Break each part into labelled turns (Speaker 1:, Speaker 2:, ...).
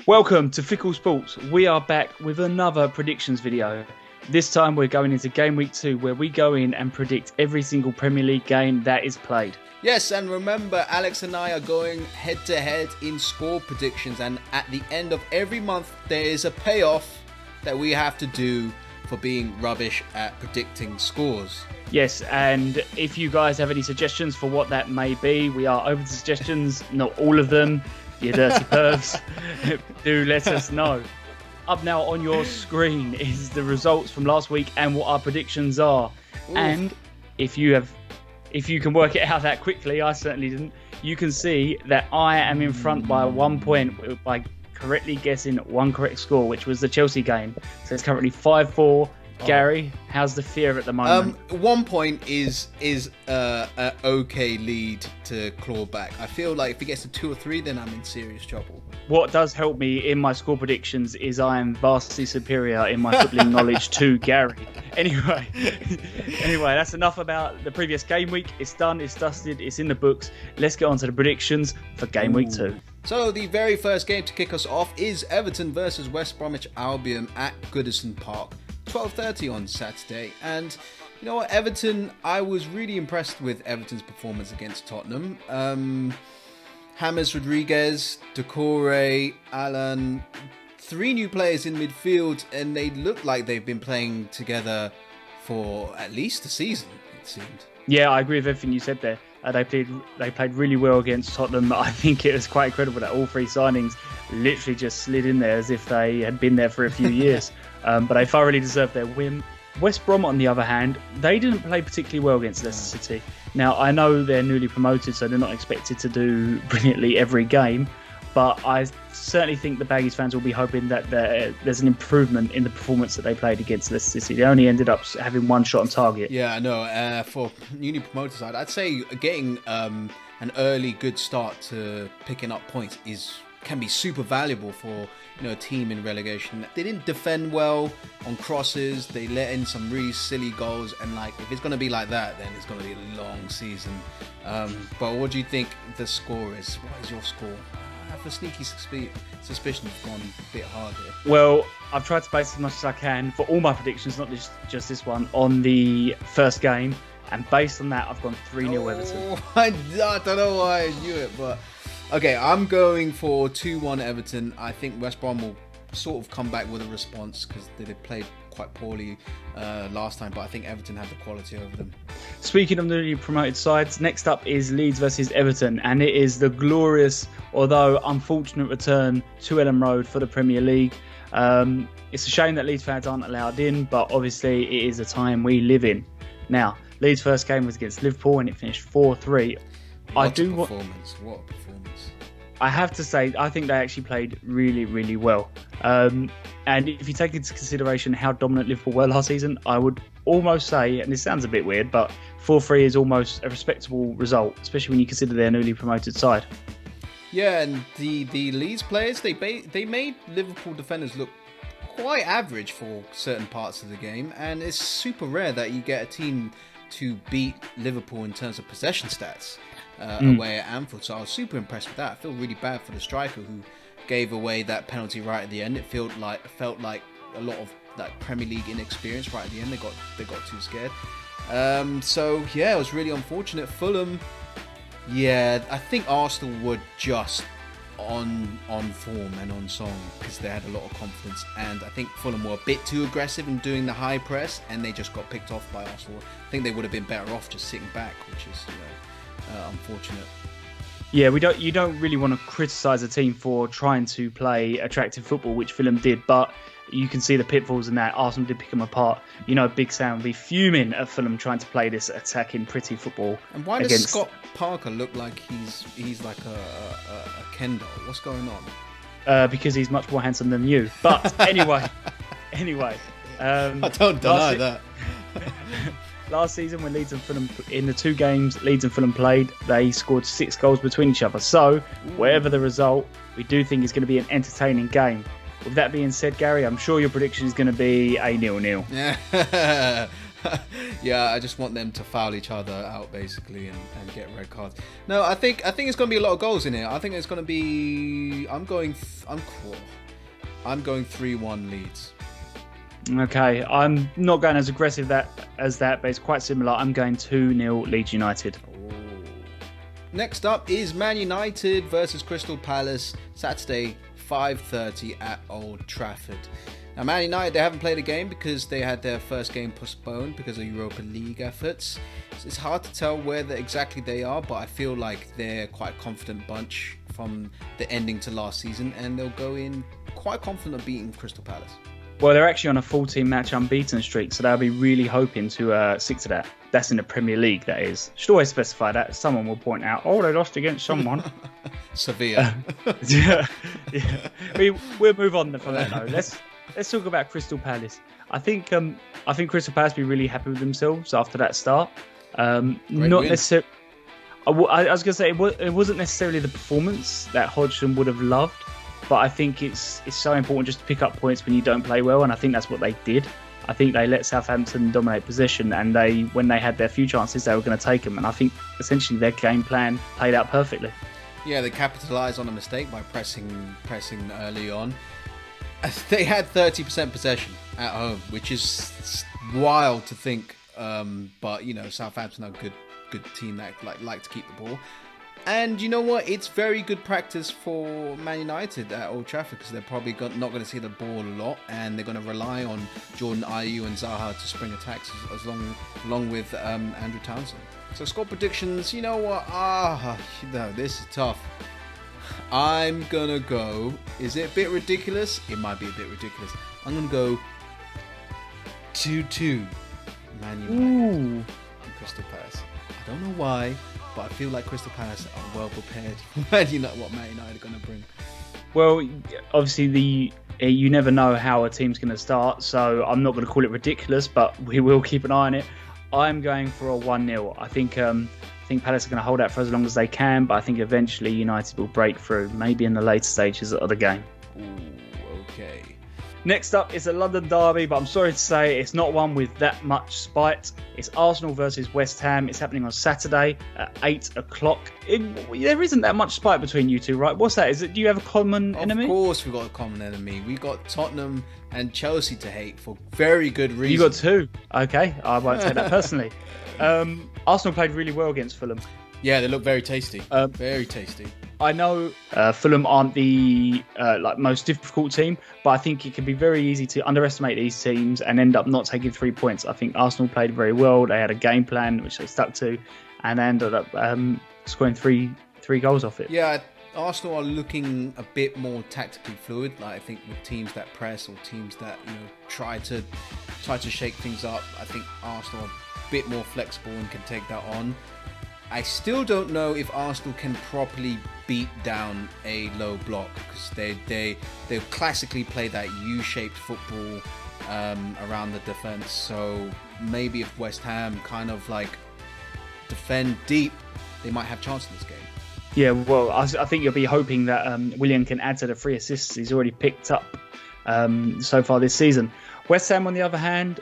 Speaker 1: Welcome to Fickle Sports. We are back with another predictions video. This time we're going into Game Week 2 where we go in and predict every single Premier League game that is played.
Speaker 2: Yes, and remember, Alex and I are going head-to-head in score predictions, and at the end of every month there is a payoff that we have to do for being rubbish at predicting scores.
Speaker 1: Yes, and if you guys have any suggestions for what that may be, we are open to suggestions, not all of them. You dirty pervs, do let us know. Up now on your screen is the results from last week and what our predictions are. Ooh. And if you can work it out that quickly, I certainly didn't, you can see that I am in front by 1 point by correctly guessing one correct score, which was the Chelsea game. So it's currently 5-4. Gary, how's the fear at the moment?
Speaker 2: 1 point is an okay lead to claw back. I feel like if he gets to 2 or 3, then I'm in serious trouble.
Speaker 1: What does help me in my score predictions is I am vastly superior in my footballing knowledge to Gary. Anyway, that's enough about the previous game week. It's done, it's dusted, it's in the books. Let's get on to the predictions for game week 2.
Speaker 2: So the very first game to kick us off is Everton versus West Bromwich Albion at Goodison Park. 12:30 on Saturday, and you know what, Everton, I was really impressed with Everton's performance against Tottenham. James Rodriguez, Doucouré, Alan, 3 new players in midfield, and they look like they've been playing together for at least a season, it seemed.
Speaker 1: Yeah, I agree with everything you said there. They played really well against Tottenham. I think it was quite incredible that all 3 signings literally just slid in there as if they had been there for a few years. But they thoroughly deserved their win. West Brom, on the other hand, they didn't play particularly well against Leicester City. Now, I know they're newly promoted, so they're not expected to do brilliantly every game. But I certainly think the Baggies fans will be hoping that there's an improvement in the performance that they played against Leicester City. They only ended up having 1 shot on target.
Speaker 2: Yeah, I know. For newly promoted side, I'd say getting an early good start to picking up points can be super valuable for a team in relegation. They didn't defend well on crosses. They let in some really silly goals, and if it's going to be like that, then it's going to be a long season. But what do you think the score is? What is your score? I have a sneaky suspicion it's gone a bit hard here.
Speaker 1: Well, I've tried to base as much as I can for all my predictions, not just this one, on the first game. And based on that, I've gone 3-0 Everton.
Speaker 2: I don't know why I knew it, but okay, I'm going for 2-1 Everton. I think West Brom will sort of come back with a response because they played quite poorly last time, but I think Everton have the quality over them.
Speaker 1: Speaking of the newly promoted sides, next up is Leeds versus Everton, and it is the glorious, although unfortunate, return to Elland Road for the Premier League. It's a shame that Leeds fans aren't allowed in, but obviously it is a time we live in. Now, Leeds' first game was against Liverpool and it finished 4-3.
Speaker 2: What a performance.
Speaker 1: I have to say, I think they actually played really, really well. And if you take into consideration how dominant Liverpool were last season, I would almost say, and this sounds a bit weird, but 4-3 is almost a respectable result, especially when you consider their newly promoted side.
Speaker 2: Yeah, and the Leeds players, they made Liverpool defenders look quite average for certain parts of the game, and it's super rare that you get a team to beat Liverpool in terms of possession stats. Away at Anfield, so I was super impressed with that. I feel really bad for the striker who gave away that penalty right at the end. It felt like a lot of Premier League inexperience right at the end. They got too scared. So yeah, it was really unfortunate. Fulham, yeah, I think Arsenal were just on form and on song because they had a lot of confidence, and I think Fulham were a bit too aggressive in doing the high press, and they just got picked off by Arsenal. I think they would have been better off just sitting back, which is unfortunate.
Speaker 1: Yeah, you don't really want to criticise a team for trying to play attractive football, which Fulham did, but you can see the pitfalls in that. Arsenal did pick them apart. Big Sam will be fuming at Fulham trying to play this attacking pretty football.
Speaker 2: And why does Scott Parker look like he's like a Ken doll? What's going on?
Speaker 1: Because he's much more handsome than you. But anyway.
Speaker 2: I don't deny that.
Speaker 1: Last season, when Leeds and Fulham, in the 2 games Leeds and Fulham played, they scored 6 goals between each other. So, whatever the result, we do think it's going to be an entertaining game. With that being said, Gary, I'm sure your prediction is going to be a 0-0.
Speaker 2: Yeah, Yeah, I just want them to foul each other out basically and get red cards. No, I think it's going to be a lot of goals in here. I think it's going to be. I'm going 3-1 Leeds.
Speaker 1: Okay, I'm not going as aggressive as that, but it's quite similar. I'm going 2-0 Leeds United.
Speaker 2: Next up is Man United versus Crystal Palace, Saturday, 5:30 at Old Trafford. Now, Man United, they haven't played a game because they had their first game postponed because of Europa League efforts. So it's hard to tell where exactly they are, but I feel like they're quite a confident bunch from the ending to last season, and they'll go in quite confident of beating Crystal Palace.
Speaker 1: Well, they're actually on a 14-match unbeaten streak, so they'll be really hoping to stick to that. That's in the Premier League, that is. Should always specify that. Someone will point out, oh, they lost against someone.
Speaker 2: Sevilla.
Speaker 1: Yeah. We'll move on from that, though. Let's talk about Crystal Palace. I think Crystal Palace will be really happy with themselves after that start. Not necessarily. I was going to say it wasn't necessarily the performance that Hodgson would have loved, but I think it's so important just to pick up points when you don't play well, and I think that's what they did. I think they let Southampton dominate possession, and when they had their few chances, they were going to take them, and I think essentially their game plan played out perfectly.
Speaker 2: Yeah, they capitalised on a mistake by pressing early on. They had 30% possession at home, which is wild to think. But Southampton are a good team that like to keep the ball. And you know what? It's very good practice for Man United at Old Trafford because they're probably not going to see the ball a lot, and they're going to rely on Jordan Ayew and Zaha to spring attacks along with Andrew Townsend. So score predictions. You know what? This is tough. I'm gonna go. Is it a bit ridiculous? It might be a bit ridiculous. I'm gonna go 2-2 Man United and Crystal Palace. I don't know why, but I feel like Crystal Palace are well prepared for what Man United are gonna bring.
Speaker 1: Well, obviously you never know how a team's going to start, so I'm not going to call it ridiculous, but we will keep an eye on it. I'm going for a 1-0. I think Palace are going to hold out for as long as they can, but I think eventually United will break through, maybe in the later stages of the game.
Speaker 2: Ooh, okay.
Speaker 1: Next up is a London derby, but I'm sorry to say it's not one with that much spite. It's Arsenal versus West Ham. It's happening on Saturday at 8 o'clock. There isn't that much spite between you two, right? What's that? Do you have a common enemy?
Speaker 2: Of course we've got a common enemy. We've got Tottenham and Chelsea to hate for very good reason.
Speaker 1: You got two. Okay, I won't take that personally. Arsenal played really well against Fulham.
Speaker 2: Yeah, they look very tasty. Very tasty.
Speaker 1: I know Fulham aren't the most difficult team, but I think it can be very easy to underestimate these teams and end up not taking 3 points. I think Arsenal played very well. They had a game plan which they stuck to, and they ended up scoring three goals off it.
Speaker 2: Yeah, Arsenal are looking a bit more tactically fluid. I think with teams that press or teams that try to shake things up, I think Arsenal are a bit more flexible and can take that on. I still don't know if Arsenal can properly beat down a low block because they classically play that U-shaped football around the defense. So maybe if West Ham kind of defend deep, they might have chance in this game.
Speaker 1: Yeah, well, I think you'll be hoping that Willian can add to the 3 assists he's already picked up so far this season. West Ham, on the other hand,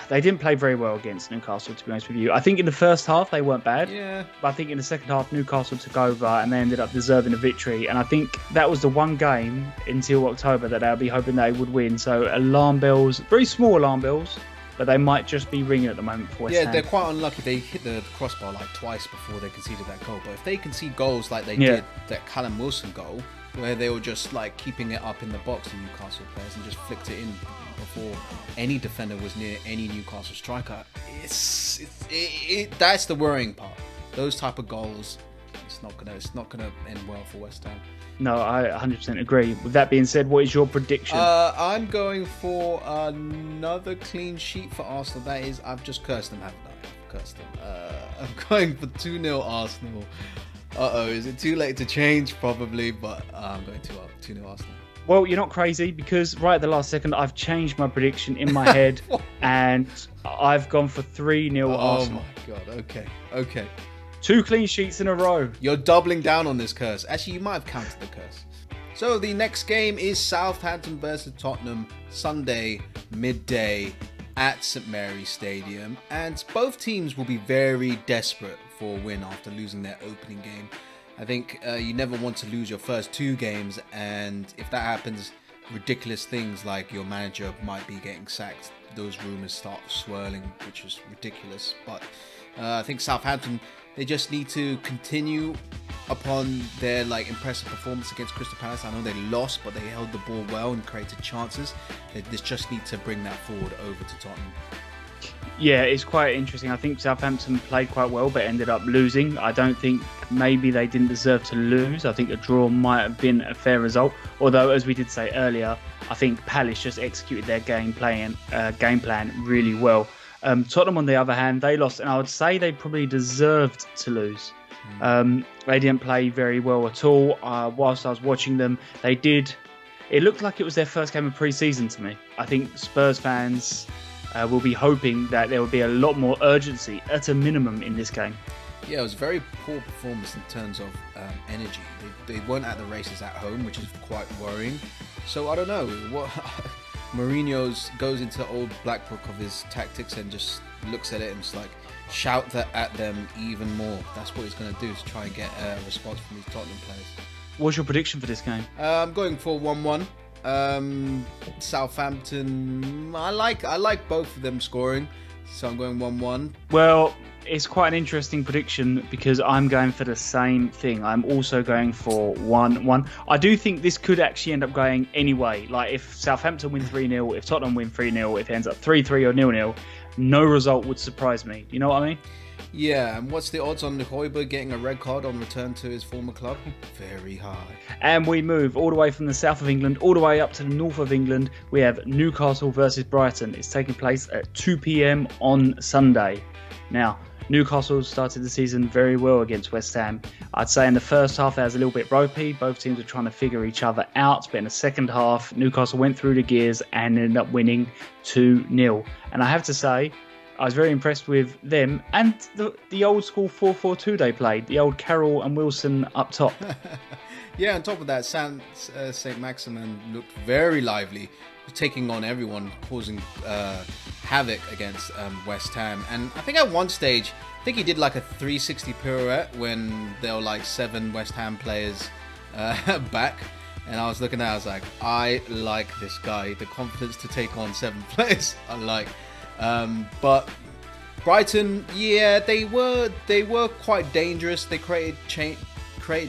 Speaker 1: they didn't play very well against Newcastle, to be honest with you. I think in the first half they weren't bad. Yeah. But I think in the second half Newcastle took over and they ended up deserving a victory. And I think that was the one game until October that they'll be hoping they would win. So alarm bells, very small alarm bells, but they might just be ringing at the moment for West Ham.
Speaker 2: Yeah, they're quite unlucky. They hit the crossbar twice before they conceded that goal. But if they concede goals like they did that Callum Wilson goal, where they were just keeping it up in the box, the Newcastle players, and just flicked it in before any defender was near any Newcastle striker. That's the worrying part. Those type of goals, it's not gonna end well for West Ham.
Speaker 1: No, I 100% agree. With that being said, what is your prediction?
Speaker 2: I'm going for another clean sheet for Arsenal. That is, I've just cursed them, haven't I? I've cursed them. I'm going for 2-0 Arsenal. Is it too late to change? Probably, but I'm going 2-0 Arsenal.
Speaker 1: Well, you're not crazy because right at the last second, I've changed my prediction in my head and I've gone for 3-0 Arsenal.
Speaker 2: Oh my God, okay.
Speaker 1: 2 clean sheets in a row.
Speaker 2: You're doubling down on this curse. Actually, you might have counted the curse. So the next game is Southampton versus Tottenham, Sunday, midday. at St Mary's Stadium, and both teams will be very desperate for a win after losing their opening game. I think you never want to lose your first 2 games, and if that happens, ridiculous things like your manager might be getting sacked. Those rumours start swirling, which is ridiculous. But I think Southampton, they just need to continue upon their impressive performance against Crystal Palace. I know they lost, but they held the ball well and created chances. They just need to bring that forward over to Tottenham.
Speaker 1: Yeah, it's quite interesting. I think Southampton played quite well, but ended up losing. I don't think maybe they didn't deserve to lose. I think a draw might have been a fair result. Although, as we did say earlier, I think Palace just executed their game plan really well. Tottenham, on the other hand, they lost, and I would say they probably deserved to lose. They didn't play very well at all. Whilst I was watching them, they did. It looked like it was their first game of pre-season to me. I think Spurs fans will be hoping that there will be a lot more urgency at a minimum in this game.
Speaker 2: Yeah, it was a very poor performance in terms of energy. They weren't at the races at home, which is quite worrying. So I don't know what Mourinho goes into old black book of his tactics and just looks at it and just shout that at them even more. That's what he's going to do, is try and get a response from these Tottenham players.
Speaker 1: What's your prediction for this game?
Speaker 2: I'm going for 1-1. Southampton, I like both of them scoring, so I'm going 1-1.
Speaker 1: Well, it's quite an interesting prediction because I'm going for the same thing. I'm also going for 1-1. I do think this could actually end up going anyway. If Southampton win 3-0, if Tottenham win 3-0, if it ends up 3-3 or 0-0, no result would surprise me. You know what I mean?
Speaker 2: Yeah, and what's the odds on Højbjerg getting a red card on return to his former club? Very high.
Speaker 1: And we move all the way from the south of England, all the way up to the north of England. We have Newcastle versus Brighton. It's taking place at 2 p.m. on Sunday. Now, Newcastle started the season very well against West Ham. I'd say in the first half, that was a little bit ropey. Both teams were trying to figure each other out. But in the second half, Newcastle went through the gears and ended up winning 2-0. And I have to say, I was very impressed with them and the old school 4-4-2 they played. The old Carroll and Wilson up top.
Speaker 2: Yeah, on top of that, St. Maximin looked very lively, taking on everyone, causing havoc against West Ham. And I think at one stage, he did a 360 pirouette when there were 7 West Ham players back. And I was looking at it, I was like, I like this guy. The confidence to take on 7 players, I like. But Brighton, yeah, they were quite dangerous. They created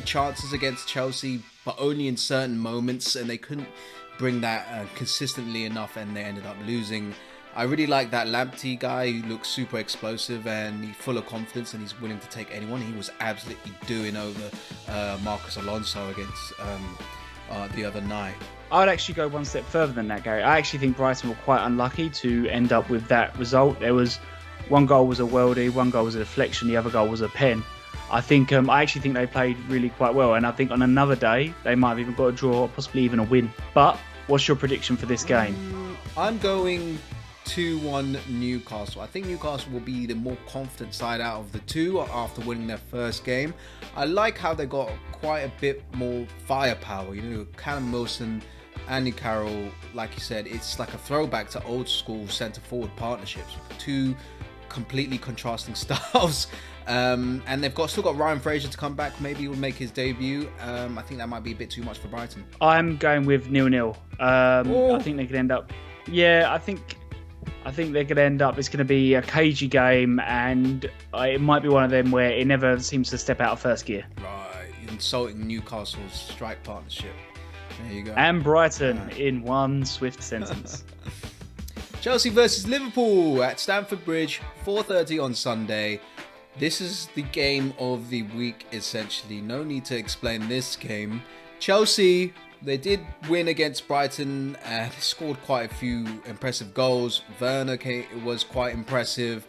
Speaker 2: chances against Chelsea, but only in certain moments, and they couldn't bring that consistently enough, and they ended up losing. I really like that Lamptey guy who looks super explosive and he's full of confidence and he's willing to take anyone. He was absolutely doing over Marcus Alonso against the other night.
Speaker 1: I would actually go one step further than that, Gary. I actually think Brighton were quite unlucky to end up with that result. There was one goal was a worldie, one goal was a deflection, the other goal was a pen. I actually think they played really quite well, and I think on another day they might have even got a draw, or possibly even a win. But what's your prediction for this game?
Speaker 2: I'm going 2-1 Newcastle. I think Newcastle will be the more confident side out of the two after winning their first game. I like how they got quite a bit more firepower. Callum Wilson, Andy Carroll, like you said, it's like a throwback to old school centre forward partnerships. 2 completely contrasting styles. And they've still got Ryan Fraser to come back. Maybe he'll make his debut. I think that might be a bit too much for Brighton.
Speaker 1: I'm going with 0-0. I think they could end up... Yeah, I think they're going to end up... It's going to be a cagey game, and it might be one of them where it never seems to step out of first gear.
Speaker 2: Right, insulting Newcastle's strike partnership. There you go.
Speaker 1: And Brighton in one swift sentence.
Speaker 2: Chelsea versus Liverpool at Stamford Bridge, 4:30 on Sunday. This is the game of the week, essentially. No need to explain this game. Chelsea, they did win against Brighton. They scored quite a few impressive goals. Werner was quite impressive.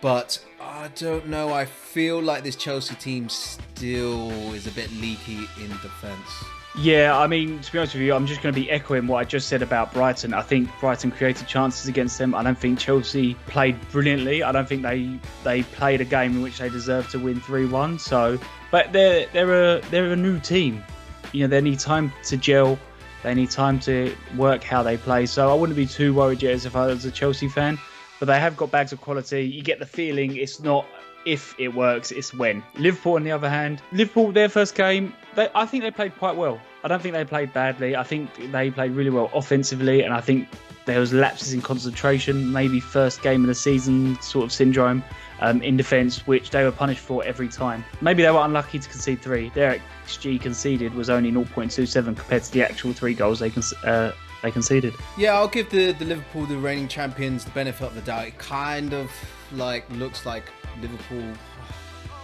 Speaker 2: But I don't know. I feel like this Chelsea team still is a bit leaky in defence.
Speaker 1: Yeah, I mean, to be honest with you, I'm just going to be echoing what I just said about Brighton. I think Brighton created chances against them. I don't think Chelsea played brilliantly. I don't think they played a game in which they deserved to win 3-1. So, but they're a new team. They need time to gel. They need time to work how they play. So I wouldn't be too worried yet as if I was a Chelsea fan. But they have got bags of quality. You get the feeling it's not if it works, it's when. Liverpool, on the other hand, Liverpool, their first game, I think they played quite well. I don't think they played badly. I think they played really well offensively, and I think there was lapses in concentration, maybe first game of the season sort of syndrome in defence, which they were punished for every time. Maybe they were unlucky to concede 3. Their XG conceded was only 0.27 compared to the actual 3 goals they conceded.
Speaker 2: Yeah, I'll give the Liverpool, the reigning champions, the benefit of the doubt. It kind of looks like Liverpool,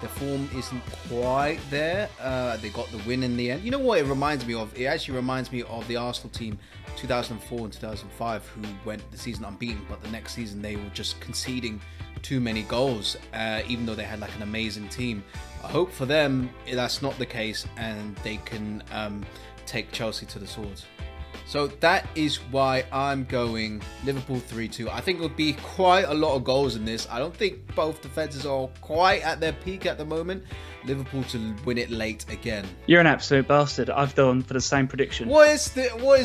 Speaker 2: their form isn't quite there. They got the win in the end. You know what it reminds me of? It actually reminds me of the Arsenal team 2004 and 2005 who went the season unbeaten, but the next season they were just conceding too many goals, even though they had like an amazing team. I hope for them that's not the case and they can take Chelsea to the swords. So that is why I'm going Liverpool 3-2. I think it would be quite a lot of goals in this. I don't think both defences are quite at their peak at the moment. Liverpool to win it late again.
Speaker 1: You're an absolute bastard. I've gone for the same prediction.
Speaker 2: What is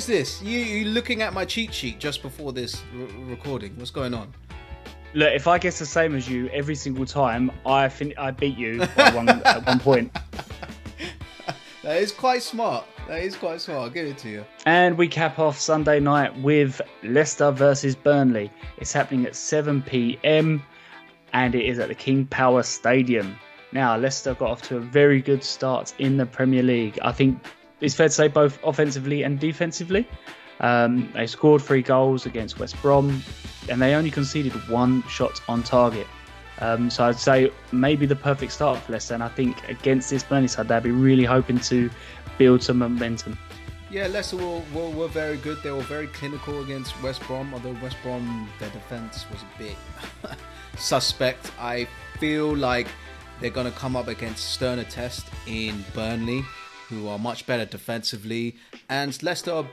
Speaker 2: this? You looking at my cheat sheet just before this recording? What's going on?
Speaker 1: Look, if I guess the same as you every single time, I beat you by at one point.
Speaker 2: That is quite smart. I'll give it to you.
Speaker 1: And we cap off Sunday night with Leicester versus Burnley. It's happening at 7 p.m. and it is at the King Power Stadium. Now, Leicester got off to a very good start in the Premier League. I think it's fair to say both offensively and defensively. They scored 3 goals against West Brom and they only conceded 1 shot on target. So I'd say maybe the perfect start for Leicester, and I think against this Burnley side they'll be really hoping to build some momentum.
Speaker 2: Yeah, Leicester were very good. They were very clinical against West Brom, although West Brom, their defence was a bit suspect. I feel like they're going to come up against sterner test in Burnley, who are much better defensively, and Leicester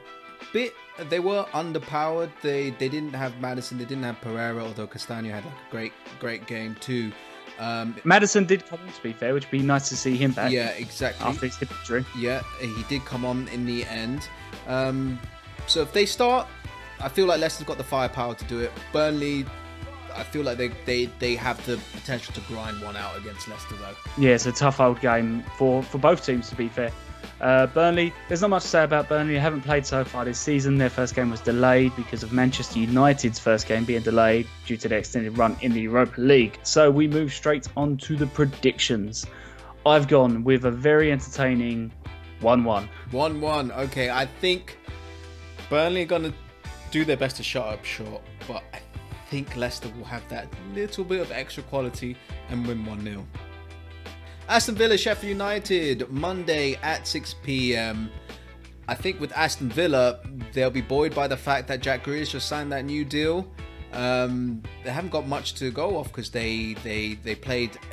Speaker 2: they were underpowered. They didn't have Maddison, they didn't have Pereira, although Castagno had like a great game too.
Speaker 1: Maddison did come on, to be fair, which would be nice to see him back.
Speaker 2: Yeah, exactly.
Speaker 1: After his hip injury.
Speaker 2: Yeah, he did come on in the end. So if they start, I feel like Leicester's got the firepower to do it. Burnley, I feel like they have the potential to grind one out against Leicester though.
Speaker 1: Yeah, it's a tough old game for both teams, to be fair. Burnley, there's not much to say about Burnley. They haven't played so far this season. Their first game was delayed because of Manchester United's first game being delayed due to their extended run in the Europa League. So we move straight on to the predictions. I've gone with a very entertaining 1-1.
Speaker 2: 1-1. Okay, I think Burnley are going to do their best to shut up short, but I think Leicester will have that little bit of extra quality and win 1-0. Aston Villa, Sheffield United, Monday at 6 p.m. I think with Aston Villa, they'll be buoyed by the fact that Jack Grealish just signed that new deal. They haven't got much to go off because they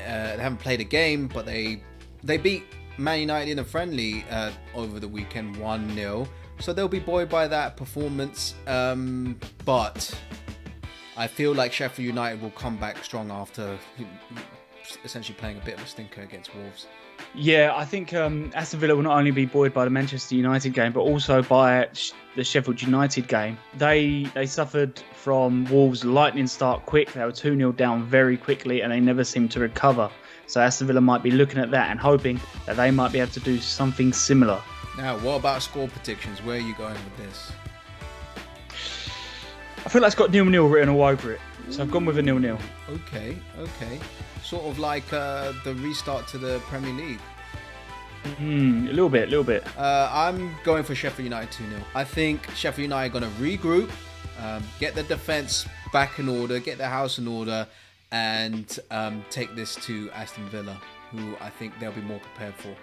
Speaker 2: haven't played a game, but they beat Man United in a friendly over the weekend 1-0. So they'll be buoyed by that performance. But I feel like Sheffield United will come back strong after essentially playing a bit of a stinker against Wolves.
Speaker 1: Yeah, I think Aston Villa will not only be buoyed by the Manchester United game, but also by the Sheffield United game. They suffered from Wolves' lightning start quick. They were 2-0 down very quickly, and they never seemed to recover. So Aston Villa might be looking at that and hoping that they might be able to do something similar.
Speaker 2: Now, what about score predictions? Where are you going with this?
Speaker 1: I feel like it's got 0-0 written all over it. So I've gone with a 0-0.
Speaker 2: Okay. Sort of like the restart to the Premier League.
Speaker 1: A little bit.
Speaker 2: I'm going for Sheffield United 2-0. I think Sheffield United are going to regroup, get the defence back in order, get their house in order, and take this to Aston Villa, who I think they'll be more prepared for.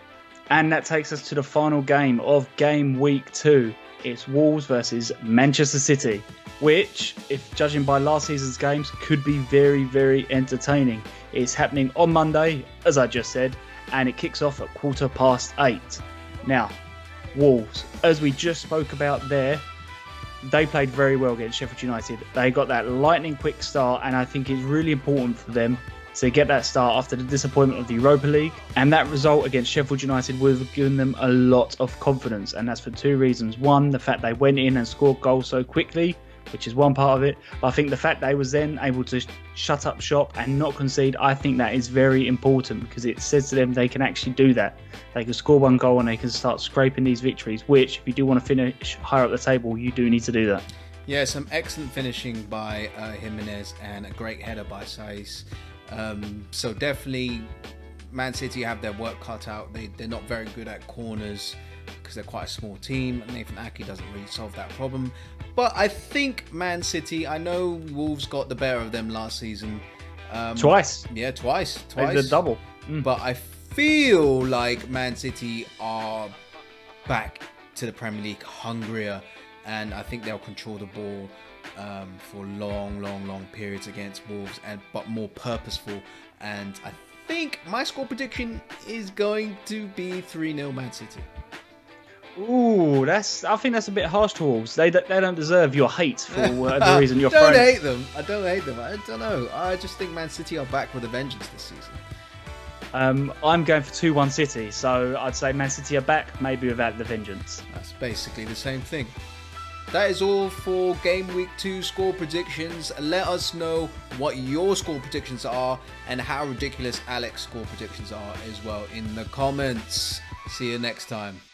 Speaker 1: And that takes us to the final game of Game Week 2. It's Wolves versus Manchester City, which, if judging by last season's games, could be very, very entertaining. It's happening on Monday, as I just said, and it kicks off at 8:15. Now, Wolves, as we just spoke about there, they played very well against Sheffield United. They got that lightning quick start, and I think it's really important for them to get that start after the disappointment of the Europa League. And that result against Sheffield United would have given them a lot of confidence. And that's for two reasons. One, the fact they went in and scored goals so quickly, which is one part of it. But I think the fact they was then able to shut up shop and not concede, I think that is very important, because it says to them they can actually do that. They can score one goal and they can start scraping these victories, which, if you do want to finish higher up the table, you do need to do that.
Speaker 2: Yeah, some excellent finishing by Jimenez and a great header by Saiz. So definitely Man City have their work cut out. They're not very good at corners because they're quite a small team. Nathan Ake doesn't really solve that problem. But I think Man City, I know Wolves got the better of them last season.
Speaker 1: Twice.
Speaker 2: Yeah, twice.
Speaker 1: They did double.
Speaker 2: But I feel like Man City are back to the Premier League hungrier, and I think they'll control the ball for long periods against Wolves, but more purposeful. And I think my score prediction is going to be 3-0 Man City.
Speaker 1: Ooh, I think that's a bit harsh to Wolves. They don't deserve your hate for whatever reason you're
Speaker 2: throwing.
Speaker 1: I
Speaker 2: don't hate them. I don't know. I just think Man City are back with a vengeance this season.
Speaker 1: I'm going for 2-1 City, so I'd say Man City are back, maybe without the vengeance.
Speaker 2: That's basically the same thing. That is all for Game Week 2 score predictions. Let us know what your score predictions are and how ridiculous Alex's score predictions are as well in the comments. See you next time.